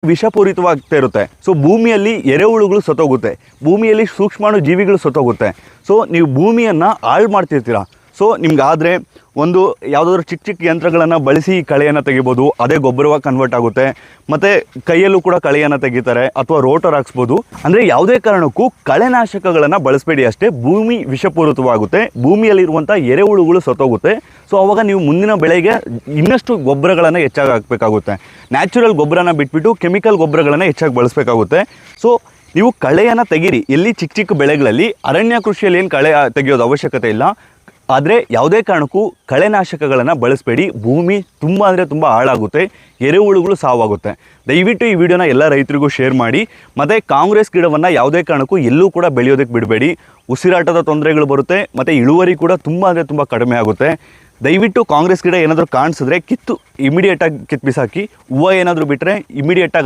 ವಿಷಪೂರಿತವಾಗ್ತಾ ಇರುತ್ತೆ. ಸೊ ಭೂಮಿಯಲ್ಲಿ ಎರೆಹುಳುಗಳು ಸತ್ತೋಗುತ್ತೆ, ಭೂಮಿಯಲ್ಲಿ ಸೂಕ್ಷ್ಮಾಣು ಜೀವಿಗಳು ಸತ್ತೋಗುತ್ತೆ. ಸೊ ನೀವು ಭೂಮಿಯನ್ನು ಹಾಳು ಮಾಡ್ತಿರ್ತೀರ. ಸೊ ನಿಮ್ಗಾದರೆ ಒಂದು ಯಾವುದಾದ್ರೂ ಚಿಕ್ಕ ಚಿಕ್ಕ ಯಂತ್ರಗಳನ್ನು ಬಳಸಿ ಕಳೆಯನ್ನು ತೆಗಿಬೋದು, ಅದೇ ಗೊಬ್ಬರವಾಗಿ ಕನ್ವರ್ಟ್ ಆಗುತ್ತೆ. ಮತ್ತು ಕೈಯಲ್ಲೂ ಕೂಡ ಕಳೆಯನ್ನು ತೆಗಿತಾರೆ, ಅಥವಾ ರೋಟರ್ ಹಾಕ್ಸ್ಬೋದು. ಅಂದರೆ ಯಾವುದೇ ಕಾರಣಕ್ಕೂ ಕಳೆನಾಶಕಗಳನ್ನು ಬಳಸಬೇಡಿ ಅಷ್ಟೇ. ಭೂಮಿ ವಿಷಪೂರಿತವಾಗುತ್ತೆ, ಭೂಮಿಯಲ್ಲಿರುವಂಥ ಎರೆಹುಳುಗಳು ಸತ್ತೋಗುತ್ತೆ. ಸೊ ಅವಾಗ ನೀವು ಮುಂದಿನ ಬೆಳೆಗೆ ಇನ್ನಷ್ಟು ಗೊಬ್ಬರಗಳನ್ನು ಹೆಚ್ಚಾಗಿ ಹಾಕಬೇಕಾಗುತ್ತೆ. ನ್ಯಾಚುರಲ್ ಗೊಬ್ಬರನ ಬಿಟ್ಬಿಟ್ಟು ಕೆಮಿಕಲ್ ಗೊಬ್ಬರಗಳನ್ನು ಹೆಚ್ಚಾಗಿ ಬಳಸಬೇಕಾಗುತ್ತೆ. ಸೊ ನೀವು ಕಳೆಯನ್ನು ತೆಗೀರಿ. ಎಲ್ಲಿ ಚಿಕ್ಕ ಚಿಕ್ಕ ಬೆಳೆಗಳಲ್ಲಿ ಅರಣ್ಯ ಕೃಷಿಯಲ್ಲಿ ಏನು ಕಳೆ ತೆಗೆಯೋದು ಅವಶ್ಯಕತೆ ಇಲ್ಲ. ಆದರೆ ಯಾವುದೇ ಕಾರಣಕ್ಕೂ ಕಳೆನಾಶಕಗಳನ್ನು ಬಳಸಬೇಡಿ. ಭೂಮಿ ತುಂಬ ಅಂದರೆ ತುಂಬ ಹಾಳಾಗುತ್ತೆ, ಎರೆಹುಳುಗಳು ಸಾವಾಗುತ್ತೆ. ದಯವಿಟ್ಟು ಈ ವಿಡಿಯೋನ ಎಲ್ಲ ರೈತರಿಗೂ ಶೇರ್ ಮಾಡಿ. ಮತ್ತು ಕಾಂಗ್ರೆಸ್ ಗಿಡವನ್ನು ಯಾವುದೇ ಕಾರಣಕ್ಕೂ ಎಲ್ಲೂ ಕೂಡ ಬೆಳೆಯೋದಕ್ಕೆ ಬಿಡಬೇಡಿ. ಉಸಿರಾಟದ ತೊಂದರೆಗಳು ಬರುತ್ತೆ, ಮತ್ತು ಇಳುವರಿ ಕೂಡ ತುಂಬ ಅಂದರೆ ತುಂಬ ಕಡಿಮೆ ಆಗುತ್ತೆ. ದಯವಿಟ್ಟು ಕಾಂಗ್ರೆಸ್ ಗಿಡ ಏನಾದರೂ ಕಾಣಿಸಿದ್ರೆ ಇಮಿಡಿಯೇಟಾಗಿ ಕಿತ್ತು ಬಿಸಾಕಿ. ಹೂವು ಏನಾದರೂ ಬಿಟ್ಟರೆ ಇಮಿಡಿಯೇಟಾಗಿ